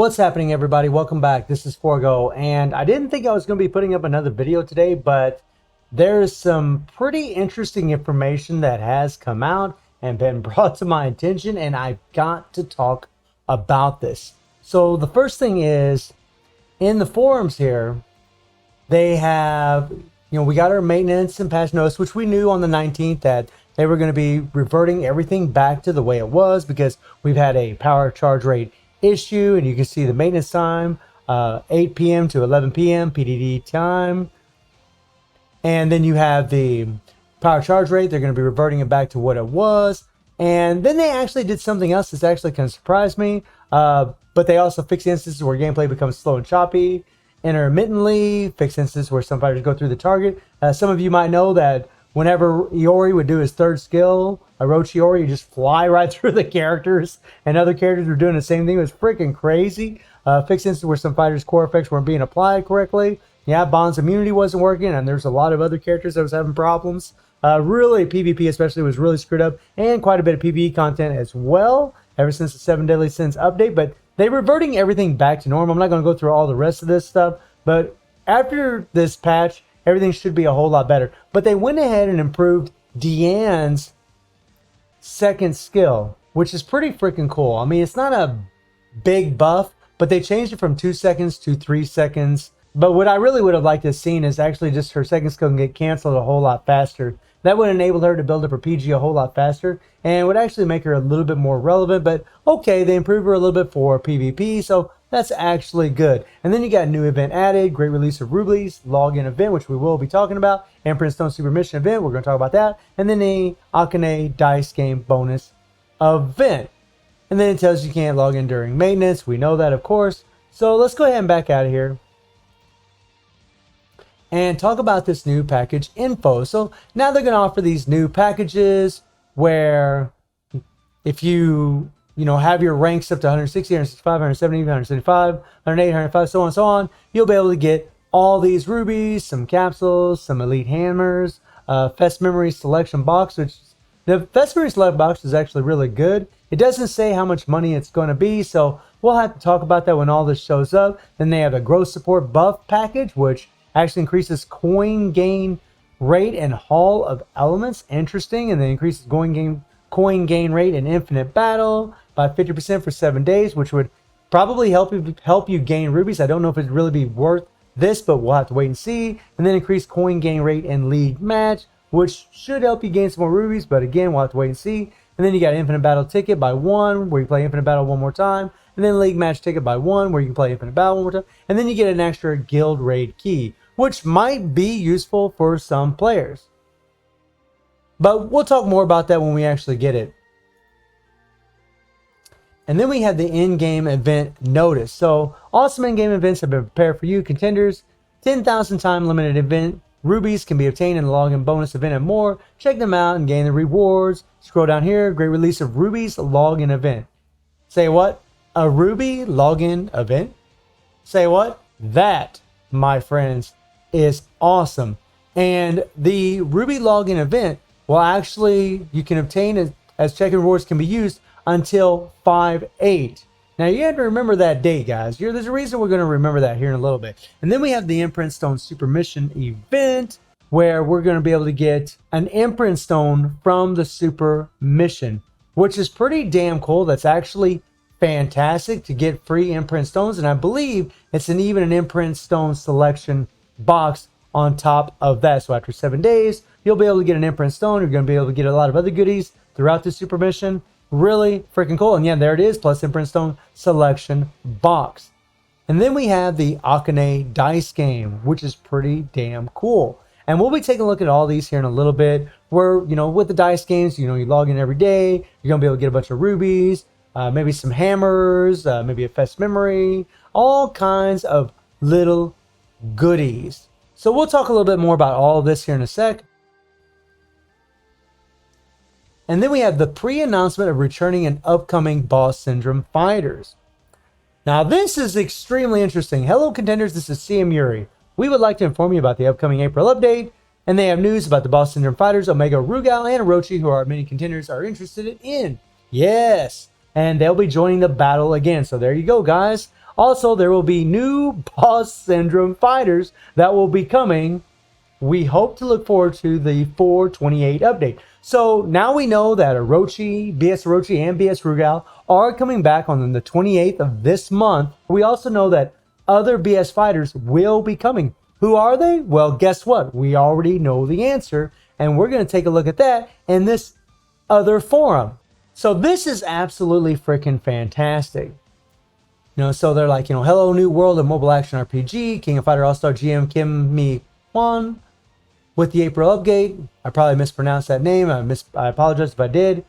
What's happening, everybody? Welcome back. This is Forgo, and I didn't think I was going to be putting up another video today, but there's some pretty interesting information that has come out and been brought to my attention, and I've got to talk about this. So the first thing is, in the forums here, they have, we got our maintenance and patch notice, which we knew on the 19th that they were going to be reverting everything back to the way it was because we've had a power charge rate issue, and you can see the maintenance time 8 p.m. to 11 p.m. PDD time, and then you have the power charge rate. They're going to be reverting it back to what it was, and then they actually did something else that's actually kind of surprised me, but they also fixed instances where gameplay becomes slow and choppy intermittently, fixed instances where some fighters go through the target. Some of you might know that whenever Iori would do his third skill, Orochiori, you just fly right through the characters, and other characters were doing the same thing. It was freaking crazy. Fixed instances where some fighters' core effects weren't being applied correctly. Yeah, Bond's immunity wasn't working, and there's a lot of other characters that was having problems. Really, PvP especially was really screwed up, and quite a bit of PvE content as well, ever since the 7 Deadly Sins update. But they're reverting everything back to normal. I'm not going to go through all the rest of this stuff, but after this patch, everything should be a whole lot better. But they went ahead and improved Deanne's second skill, which is pretty freaking cool. I mean, it's not a big buff, but they changed it from 2 seconds to 3 seconds. But what I really would have liked to have seen is actually just her second skill can get canceled a whole lot faster. That would enable her to build up her PG a whole lot faster and would actually make her a little bit more relevant. But okay, they improved her a little bit for PvP, so that's actually good. And then you got a new event added, great release of rubies, login event, which we will be talking about, Emperor Stone Super Mission event, we're going to talk about that, and then the Akane dice game bonus event. And then it tells you can't log in during maintenance. We know that, of course. So let's go ahead and back out of here and talk about this new package info. So now they're going to offer these new packages where if you have your ranks up to 160, 165, 170, 175, 108, 105, so on and so on, you'll be able to get all these rubies, some capsules, some elite hammers, Fest Memory Selection Box, which the Fest Memory Select Box is actually really good. It doesn't say how much money it's going to be, so we'll have to talk about that when all this shows up. Then they have a growth support buff package, which actually increases coin gain rate and Hall of Elements. Interesting. And then increases coin gain rate in Infinite Battle by 50% for 7 days, which would probably help you gain rubies. I don't know if it'd really be worth this, but we'll have to wait and see. And then increase coin gain rate in League Match, which should help you gain some more rubies, but again, we'll have to wait and see. And then you got Infinite Battle Ticket by 1, where you play Infinite Battle one more time. And then League Match Ticket by 1, where you can play Infinite Battle one more time. And then you get an extra Guild Raid Key, which might be useful for some players. But we'll talk more about that when we actually get it. And then we have the in-game event notice. So awesome in-game events have been prepared for you, contenders. 10,000 time limited event rubies can be obtained in the login bonus event and more. Check them out and gain the rewards. Scroll down here, great release of rubies login event. Say what? A ruby login event? Say what? That, my friends, is awesome. And the ruby login event will actually, you can obtain as check rewards can be used until 5/8. Now you have to remember that date, guys. There's a reason we're going to remember that here in a little bit. And then we have the Imprint Stone Super Mission event, where we're going to be able to get an Imprint Stone from the Super Mission, which is pretty damn cool. That's actually fantastic to get free Imprint Stones, and I believe it's even an Imprint Stone selection box on top of that. So after 7 days, you'll be able to get an Imprint Stone. You're going to be able to get a lot of other goodies throughout the Super Mission. Really freaking cool. And yeah, there it is, plus Imprint Stone selection box. And then we have the Akane dice game, which is pretty damn cool. And we'll be taking a look at all these here in a little bit, where, with the dice games, you log in every day, you're going to be able to get a bunch of rubies, maybe some hammers, maybe a Fest Memory, all kinds of little goodies. So we'll talk a little bit more about all of this here in a sec. And then we have the pre-announcement of returning and upcoming Boss Syndrome fighters. Now this is extremely interesting. Hello contenders, this is CM Yuri. We would like to inform you about the upcoming April update, and they have news about the Boss Syndrome fighters Omega Rugal and Orochi, who are many contenders are interested in. Yes, and they'll be joining the battle again. So there you go, guys. Also, there will be new boss syndrome fighters that will be coming. We hope to look forward to the 428 update. So now we know that Orochi, BS Orochi, and BS Rugal are coming back on the 28th of this month. We also know that other BS fighters will be coming. Who are they? Well, guess what? We already know the answer, and we're going to take a look at that in this other forum. So this is absolutely freaking fantastic. So they're like, hello, new world of mobile action RPG, King of Fighter All-Star GM Kim Mi Kwan. With the April update, I probably mispronounced that name. I apologize if I did.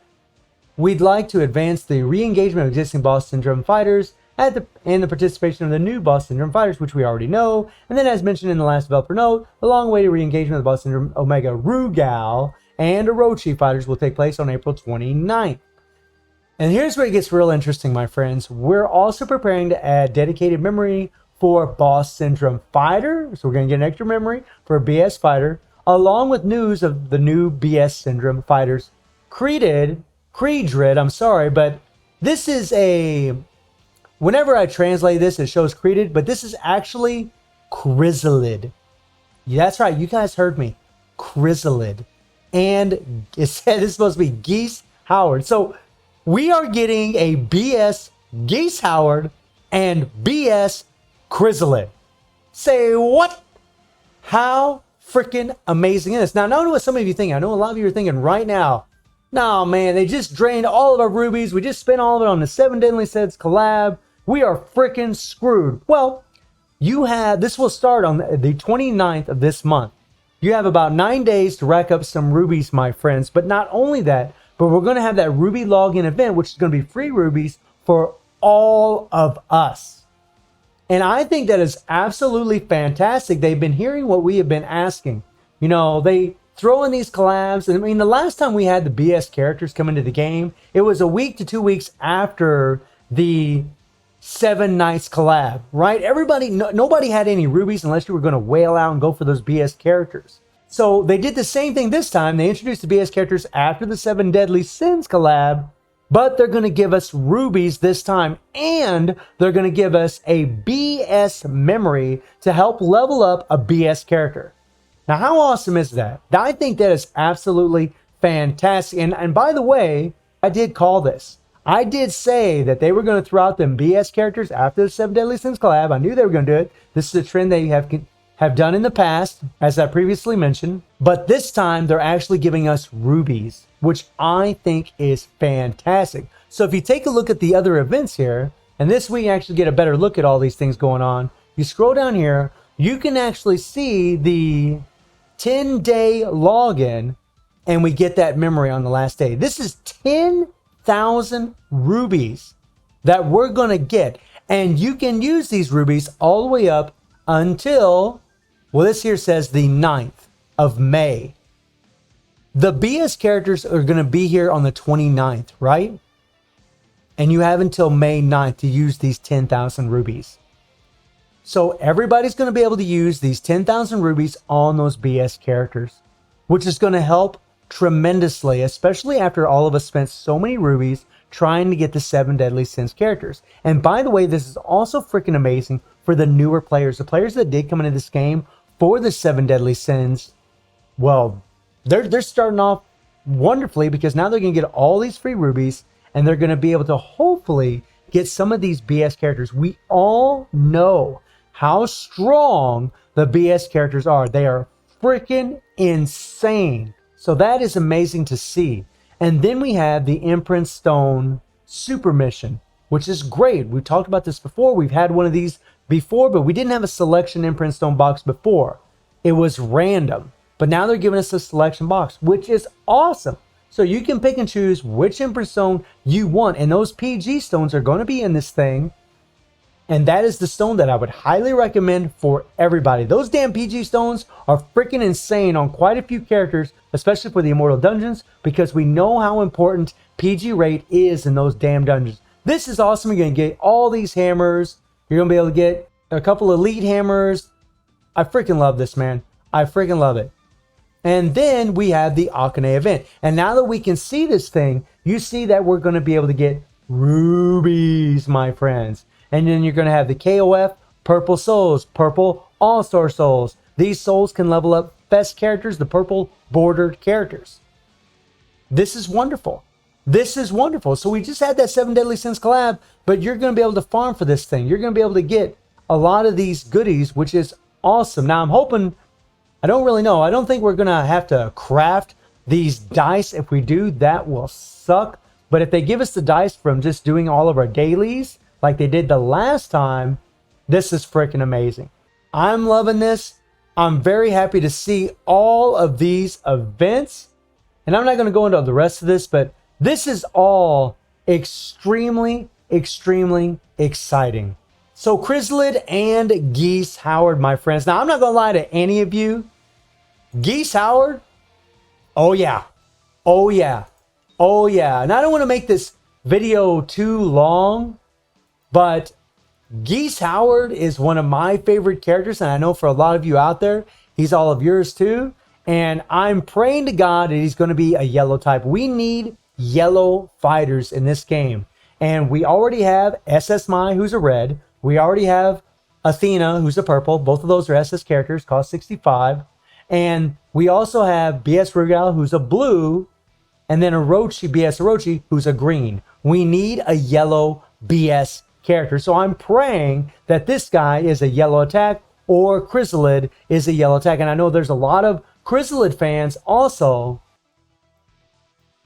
We'd like to advance the re-engagement of existing boss syndrome fighters and the participation of the new boss syndrome fighters, which we already know. And then, as mentioned in the last developer note, the long-awaited re-engagement of the boss syndrome Omega Rugal and Orochi fighters will take place on April 29th. And here's where it gets real interesting, my friends. We're also preparing to add dedicated memory for boss syndrome fighter. So we're going to get an extra memory for a BS fighter, along with news of the new BS syndrome fighters. Creedred, I'm sorry, but this is whenever I translate this, it shows Creeded, but this is actually Chrysalid. Yeah, that's right, you guys heard me. Chrysalid. And it said it's supposed to be Geese Howard. So we are getting a BS Geese Howard and BS Chrysalid. Say what? How freaking amazing is this? Now, I know what some of you think. I know a lot of you are thinking right now, no, man, they just drained all of our rubies. We just spent all of it on the 7 Deadly Sins collab. We are freaking screwed. Well, this will start on the 29th of this month. You have about 9 days to rack up some rubies, my friends. But not only that, but we're going to have that ruby login event, which is going to be free rubies for all of us. And I think that is absolutely fantastic. They've been hearing what we have been asking. They throw in these collabs. And I mean, the last time we had the BS characters come into the game, it was a week to 2 weeks after the 7 Nights collab, right? Nobody had any rubies unless you were going to wail out and go for those BS characters. So they did the same thing this time. They introduced the BS characters after the 7 Deadly Sins collab, but they're going to give us rubies this time, and they're going to give us a BS memory to help level up a BS character. Now, how awesome is that? I think that is absolutely fantastic. And by the way, I did call this. I did say that they were going to throw out them BS characters after the 7 Deadly Sins collab. I knew they were going to do it. This is a trend they have done in the past, as I previously mentioned. But this time, they're actually giving us rubies, which I think is fantastic. So if you take a look at the other events here, and this week you actually get a better look at all these things going on. You scroll down here, you can actually see the 10-day login, and we get that memory on the last day. This is 10,000 rubies that we're going to get. And you can use these rubies all the way up until, well, this here says the 9th of May. The BS characters are going to be here on the 29th, right? And you have until May 9th to use these 10,000 rubies. So everybody's going to be able to use these 10,000 rubies on those BS characters, which is going to help tremendously, especially after all of us spent so many rubies trying to get the 7 Deadly Sins characters. And by the way, this is also freaking amazing for the newer players. The players that did come into this game for the 7 Deadly Sins, well, they're starting off wonderfully, because now they're going to get all these free rubies, and they're going to be able to hopefully get some of these BS characters. We all know how strong the BS characters are. They are freaking insane. So that is amazing to see. And then we have the Imprint Stone Super Mission, which is great. We talked about this before. We've had one of these before, but we didn't have a selection Imprint Stone box before. It was random. But now they're giving us a selection box, which is awesome. So you can pick and choose which Imprint Stone you want. And those PG stones are going to be in this thing. And that is the stone that I would highly recommend for everybody. Those damn PG stones are freaking insane on quite a few characters, especially for the Immortal Dungeons, because we know how important PG rate is in those damn dungeons. This is awesome. You're going to get all these hammers. You're going to be able to get a couple elite hammers. I freaking love this, man. I freaking love it. And then we have the Akane event. And now that we can see this thing, you see that we're going to be able to get rubies, my friends. And then you're going to have the KOF purple souls, purple all-star souls. These souls can level up best characters, the purple bordered characters. This is wonderful. This is wonderful. So we just had that 7 Deadly Sins collab, but you're going to be able to farm for this thing. You're going to be able to get a lot of these goodies, which is awesome. Now I'm hoping, I don't really know. I don't think we're going to have to craft these dice. If we do, that will suck. But if they give us the dice from just doing all of our dailies like they did the last time, this is freaking amazing. I'm loving this. I'm very happy to see all of these events. And I'm not going to go into the rest of this, but this is all extremely, extremely exciting. So Chrysalid and Geese Howard, my friends. Now, I'm not going to lie to any of you. Geese Howard, oh yeah. Oh yeah. Oh yeah. And I don't want to make this video too long, but Geese Howard is one of my favorite characters. And I know for a lot of you out there, he's all of yours too. And I'm praying to God that he's going to be a yellow type. We need yellow fighters in this game. And we already have SS Mai, who's a red. We already have Athena, who's a purple. Both of those are SS characters, cost 65. And we also have BS Rugal, who's a blue. And then Orochi, BS Orochi, who's a green. We need a yellow BS character. So I'm praying that this guy is a yellow attack or Chrysalid is a yellow attack. And I know there's a lot of Chrysalid fans also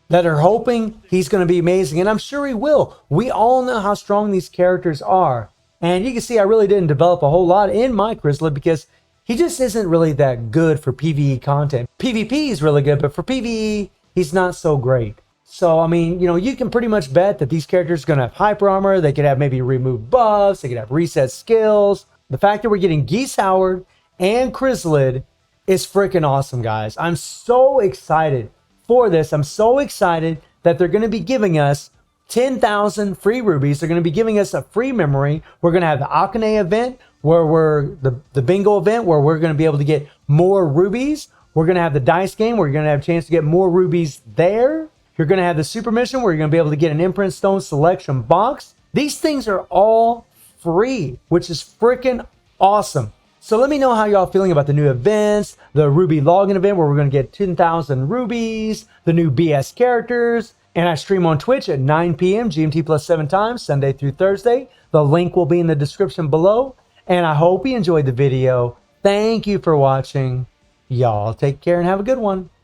that are hoping he's going to be amazing. And I'm sure he will. We all know how strong these characters are. And you can see I really didn't develop a whole lot in my Chrysalid because he just isn't really that good for PvE content. PvP is really good, but for PvE, he's not so great. So, I mean, you know, you can pretty much bet that these characters are going to have hyper armor. They could have maybe remove buffs. They could have reset skills. The fact that we're getting Geese Howard and Chrysalid is freaking awesome, guys. I'm so excited for this. I'm so excited that they're going to be giving us 10,000 free rubies. They're going to be giving us a free memory. We're going to have the Akane event where the bingo event where we're going to be able to get more rubies. We're going to have the dice game where you're going to have a chance to get more rubies there. You're going to have the super mission where you're going to be able to get an imprint stone selection box. These things are all free, which is freaking awesome. So let me know how y'all feeling about the new events, the Ruby Login event where we're going to get 10,000 rubies, the new BS characters, and I stream on Twitch at 9 p.m. GMT plus 7 times, Sunday through Thursday. The link will be in the description below. And I hope you enjoyed the video. Thank you for watching. Y'all take care and have a good one.